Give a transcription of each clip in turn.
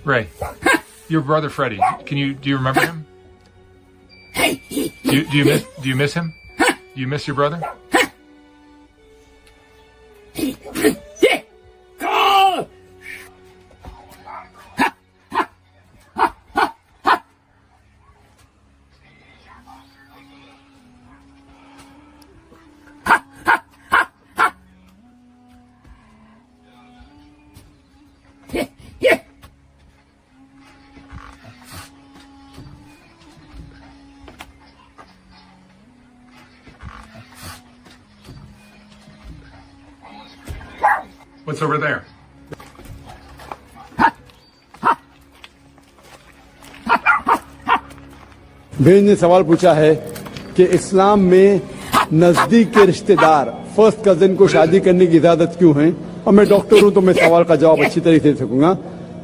Ray, your brother Freddie, do you remember him? Do you miss him? Do you miss your brother? What's over there? बहन ने सवाल पूछा है कि इस्लाम में नजदीक के रिश्तेदार फर्स्ट कजिन को शादी करने की इजाजत क्यों है, और मैं डॉक्टर हूं तो मैं सवाल का जवाब अच्छी तरीके से दे सकूंगा।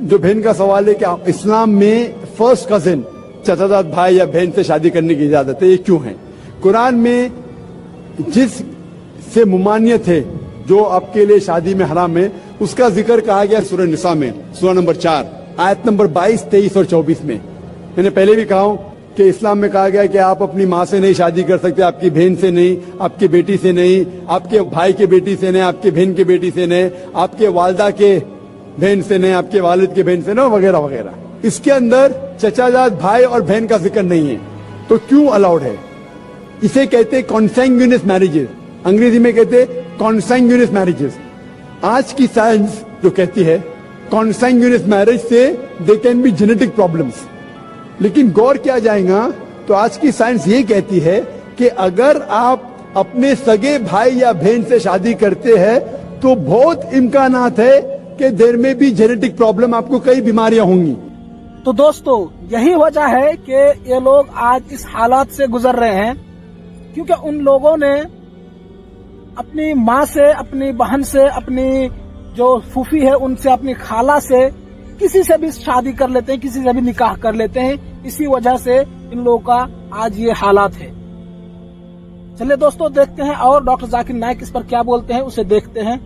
जो बहन का सवाल है कि इस्लाम में फर्स्ट कजिन चाचाजाद भाई या बहन से शादी करने की इजाजत है, ये क्यों है? कुरान में जिस से मुमानियत है जो आपके लिए शादी में हराम है, उसका जिक्र कहा गया सूरह निसा में, सूरह नंबर 4 आयत नंबर 22, 23 और 24 में। मैंने पहले भी कहा हूं कि इस्लाम में कहा गया कि आप अपनी माँ से नहीं शादी कर सकते, आपकी बहन से नहीं, आपकी बेटी से नहीं, आपके भाई के बेटी से नहीं, आपके बहन के बेटी से नहीं, आपके वालदा के बहन से नहीं, आपके वालिद के बहन से नहीं, वगैरह वगैरह। इसके अंदर चचाजाद भाई और बहन का जिक्र नहीं है, तो क्यों अलाउड है? इसे कहते कॉन्सैंग्यूनियस मैरिजेस, अंग्रेजी में कहते कॉन्सैंग्यूनियस मैरिजेस। आज की साइंस जो कहती है कॉन्सैंग्यूनियस मैरिज से they can be genetic problems, लेकिन गौर किया जाएगा तो आज की साइंस ये कहती है कि अगर आप अपने सगे भाई या बहन से शादी करते हैं तो बहुत इम्कानात है कि देर में भी जेनेटिक प्रॉब्लम, आपको कई बीमारियां होंगी। तो दोस्तों यही वजह है कि ये लोग आज इस हालात से गुजर रहे हैं, क्योंकि उन लोगों ने अपनी माँ से, अपनी बहन से, अपनी जो फूफी है उनसे, अपनी खाला से, किसी से भी शादी कर लेते हैं, किसी से भी निकाह कर लेते हैं। इसी वजह से इन लोगों का आज ये हालात है। चलिए दोस्तों देखते हैं और डॉक्टर जाकिर नाइक इस पर क्या बोलते हैं, उसे देखते हैं।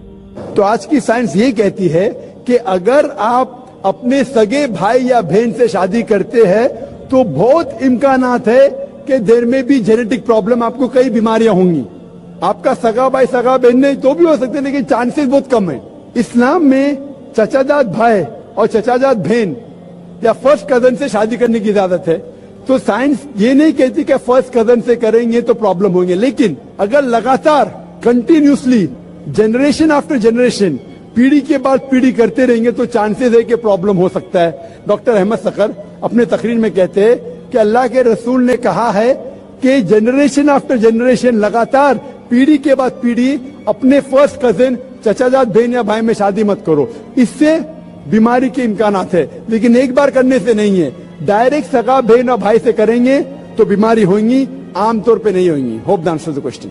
तो आज की साइंस ये कहती है कि अगर आप अपने सगे भाई या बहन से शादी करते हैं तो बहुत इम्कानात है कि देर में भी जेनेटिक प्रॉब्लम, आपको कई बीमारियां होंगी। आपका सगा भाई सगा बहन नहीं तो भी हो सकते, लेकिन चांसेस बहुत कम है। इस्लाम में चचाजाद भाई और चचाजाद बहन या फर्स्ट कजन से शादी करने की इजाजत है। तो साइंस ये नहीं कहती कि फर्स्ट कजन से करेंगे तो प्रॉब्लम होंगे, लेकिन अगर लगातार कंटिन्यूसली जनरेशन आफ्टर जनरेशन, पीढ़ी के बाद पीढ़ी करते रहेंगे तो चांसेस है कि प्रॉब्लम हो सकता है। डॉक्टर अहमद सकर अपने तकरीर में कहते हैं कि अल्लाह के रसूल ने कहा है कि जनरेशन आफ्टर जनरेशन, लगातार पीढ़ी के बाद पीढ़ी अपने फर्स्ट कजिन चचाजाद बहन या भाई में शादी मत करो, इससे बीमारी के इम्कानात है। लेकिन एक बार करने से नहीं है, डायरेक्ट सगा बहन और भाई से करेंगे तो बीमारी होंगी, आमतौर पे नहीं होंगी। Hope the answer the question.